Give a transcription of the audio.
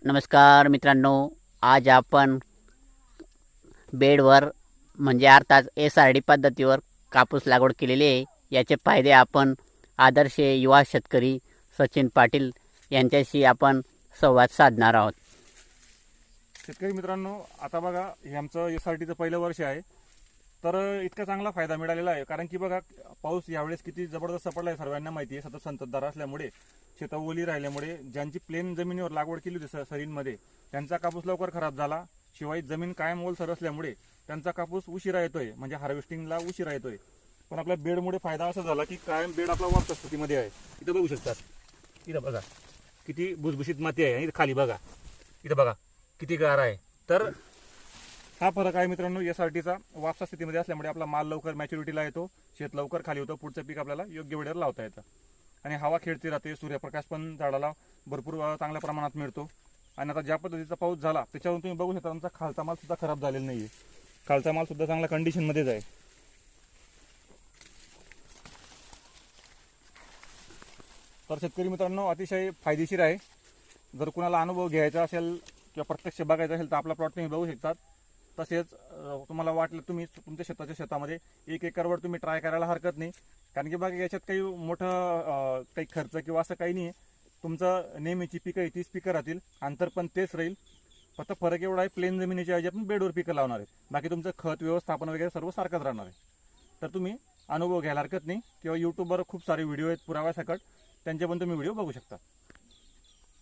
नमस्कार मित्रांनो, आज आपण बेडवर म्हणजे अर्थात SRD पद्धतीवर कापूस लागवड केलेली आहे. याचे फायदे आपण आदर्श युवा शेतकरी सचिन पाटील यांच्याशी आपण संवाद साधणार आहोत. शेतकरी मित्रांनो, आता बघा हे आमचं SRTचं पहिलं वर्ष आहे. तर इतका चांगला फायदा मिळालेला आहे, कारण की बघा पाऊस यावेळेस किती जबरदस्त पडला आहे सर्वांना माहिती आहे. सतत संततधार असल्यामुळे, शेतं ओली राहिल्यामुळे ज्यांची प्लेन जमिनीवर लागवड केली होती सरींमध्ये त्यांचा कापूस लवकर खराब झाला. शिवाय जमीन कायम ओलसर असल्यामुळे त्यांचा कापूस उशिरा येतोय, म्हणजे हार्वेस्टिंगला उशिरा येतोय. पण आपल्या बेडमुळे फायदा असा झाला की कायम बेड आपला वापस स्थितीमध्ये आहे. इथं बघू शकतात, इथं बघा किती भुसभुशीत माती आहे. इथं खाली बघा, इथं बघा किती गार आहे. तर हा फरक आहे मित्रांनो SRTचा. वापसा स्थितीमध्ये असल्यामुळे आपला माल लवकर मॅच्युरिटीला येतो, शेत लवकर खाली होतं, पुढचं पीक आपल्याला योग्य वेळेवर लावता येतं आणि हवा खेळती राहते. सूर्यप्रकाश पण झाडाला भरपूर चांगल्या प्रमाणात मिळतो. आणि आता ज्या पद्धतीचा पाऊस झाला त्याच्यावरून तुम्ही बघू शकता, आमचा खालचा माल सुद्धा खराब झालेला नाही आहे. खालचा माल सुद्धा चांगल्या कंडिशनमध्येच आहे. तर शेतकरी मित्रांनो, अतिशय फायदेशीर आहे. जर कुणाला अनुभव घ्यायचा असेल किंवा प्रत्यक्ष बघायचा असेल तर आपला प्लॉट तुम्ही बघू शकतात. तसेच तुम्हाला वाटलं तुम्ही तुमच्या शेतामध्ये 1 एकरवर तुम्ही ट्राय करायला हरकत नाही, कारण की बघा याच्यात काही मोठं काही खर्च किंवा असं काही नाही आहे. तुमचं नेहमीची पिकं 30 पिकं राहतील, अंतर पण तेच राहील. फक्त फरक एवढा आहे, प्लेन जमिनीच्या ऐवजी आपण बेडवर पिकं लावणार आहे. बाकी तुमचं खत व्यवस्थापन वगैरे सर्व सारखंच राहणार आहे. तर तुम्ही अनुभव घ्यायला हरकत नाही, किंवा यूट्यूबवर खूप सारे व्हिडिओ आहेत पुराव्यासकट, त्यांचे पण तुम्ही व्हिडिओ बघू शकता.